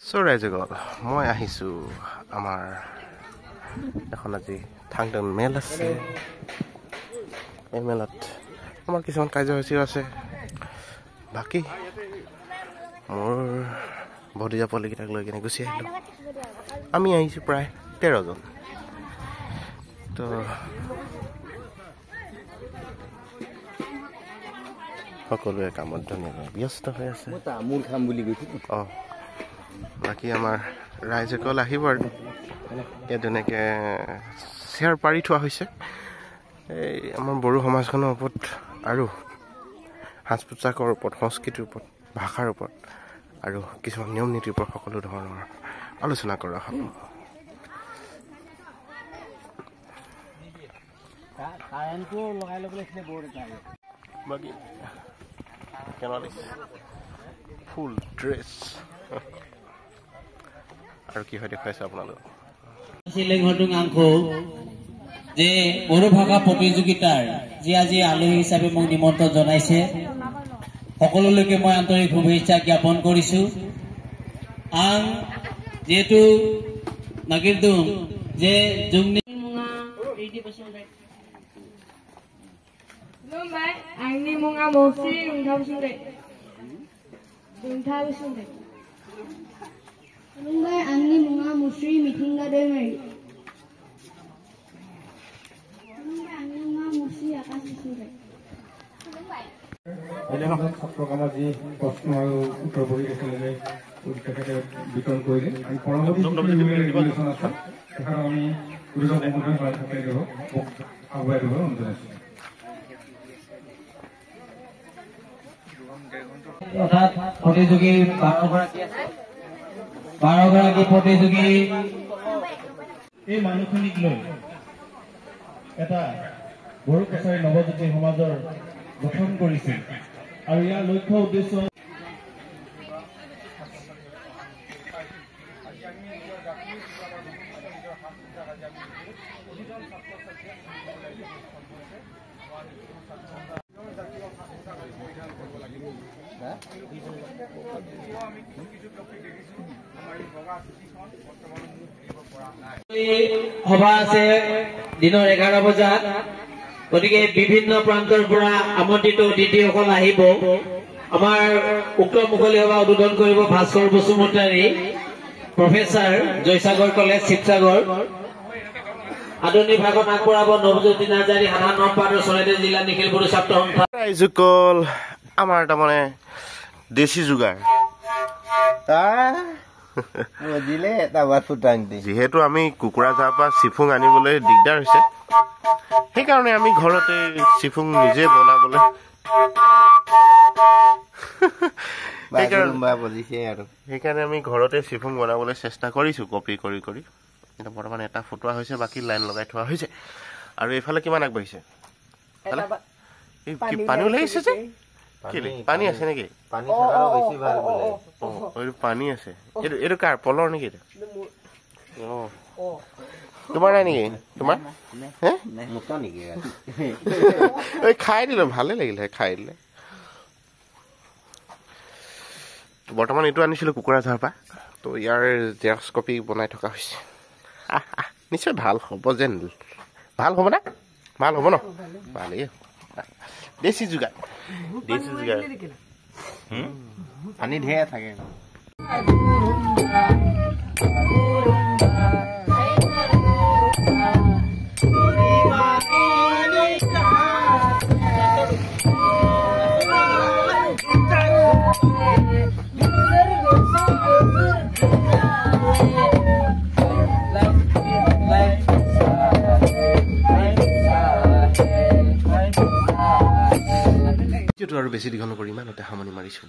So ৰাইজগল মই আহিছোঁ আমাৰ এখন আজি থাংটন মেল আছে এই মেলত আমাৰ কিছুমান কাৰ্যসূচীও আছে বাকী মোৰ ভতিজা পলিকেইটাক লৈ কিনে গুচি আহিলোঁ আমি আহিছোঁ প্ৰায় 13 জন তো সকলোৱে কামত ধুনীয়াকৈ ব্যস্ত হৈ আছে তামোল খাম বুলি কৈছোঁ অঁ বাকী আমাৰ ৰাইজসকল আহিব আৰু ইয়াত ধুনীয়াকৈ চেয়াৰ পাৰি থোৱা হৈছে এই আমাৰ বড়ো সমাজখনৰ ওপৰত আৰু সাজ পোছাকৰ ওপৰত সংস্কৃতিৰ ওপৰত ভাষাৰ ওপৰত আৰু কিছুমান নিয়ম নীতিৰ ওপৰত সকলো ধৰণৰ আলোচনা কৰা হ'ব বাকী ফুল ড্ৰেছ আৰু কি হয় দেখুৱাইছে আপোনালোক যে বড়ো ভাষা প্ৰতিযোগিতাৰ যি আজি আলহী হিচাপে মোক নিমন্ত্ৰণ জনাইছে সকলোলৈকে মই আন্তৰিক শুভেচ্ছা জ্ঞাপন কৰিছোঁ আন যেহেতু নাগিৰদুম যে জুংনি Lumbai, angni munga mosi ungthausunde. Lumbai, angni munga musri mithinga demeri. Lumbai, angni munga musri akasisunde. ছাত্ৰকামাজি প্ৰশ্ন আৰু উত্তৰ বহি একেলগে তেখেতে বিতৰণ কৰিলে আৰু পৰৱৰ্তী ৰেগুলেশ্যন আছে তেখেতক আমি গুৰুজক অনুমোদন কৰা থাকে আগুৱাই দিব অনুৰোধ জনাইছোঁ অৰ্থাৎ প্ৰতিযোগী 12 গৰাকী প্ৰতিযোগী এই মানুহখিনিক লৈ এটা বড়ো কছাৰী নৱজ্যোতি সমাজৰ গঠন কৰিছিল আৰু ইয়াৰ লক্ষ্য উদ্দেশ্য সভা আছে দিনৰ 11 বজাত গতিকে বিভিন্ন প্ৰান্তৰ পৰা আমন্ত্ৰিত অতিথিসকল আহিব আমাৰ উক্ত মুকলি সভা উদ্বোধন কৰিব ভাস্কৰ বসুমতাৰী প্ৰফেচাৰ জয়সাগৰ কলেজ শিৱসাগৰ আধুনিক ভাগত আগবঢ়াব নৱজ্যোতি নাৰ্জাৰী সাধাৰণ সম্পাদক চৰাইদেউ জিলা নিখিল বড়ো ছাত্ৰ সন্থা ৰাইজসকল আমাৰ তাৰমানে দেশী যোগাৰ যিহেতু আমি কুকুৰাঝাৰৰ পৰা চিফুং আনিবলৈ দিগদাৰ হৈছে সেইকাৰণে আমি ঘৰতে চিফুং নিজে বনাবলৈ সেইকাৰণে আমি ঘৰতে চিফুং বনাবলৈ চেষ্টা কৰিছোঁ কপি কৰি কৰি কিন্তু বৰ্তমান এটা ফুটোৱা হৈছে বাকী লাইন লগাই থোৱা হৈছে আৰু এইফালে কিমান আগবাঢ়িছে পানী ওলাইছে যে পানী আছে নেকি পানী আছে এইটো কাৰ পলৰ নেকি তোমাৰ নাই নেকি তোমাৰ খাই দিলো ভালে লাগিলে খাই দিলে বৰ্তমান এইটো আনিছিলো কুকুৰাঝাৰৰ পৰা তো ইয়াৰ জেৰক্স কপি বনাই থকা হৈছে নিশ্চয় ভাল হ'ব যেন ভাল হ'ব না ভাল হ'ব ন ভালেই দেশী যোগাৰ পানী ঢেৰ থাকে আৰু বেছি দীঘল নকৰি ইমানতে সামৰণি মাৰিছোঁ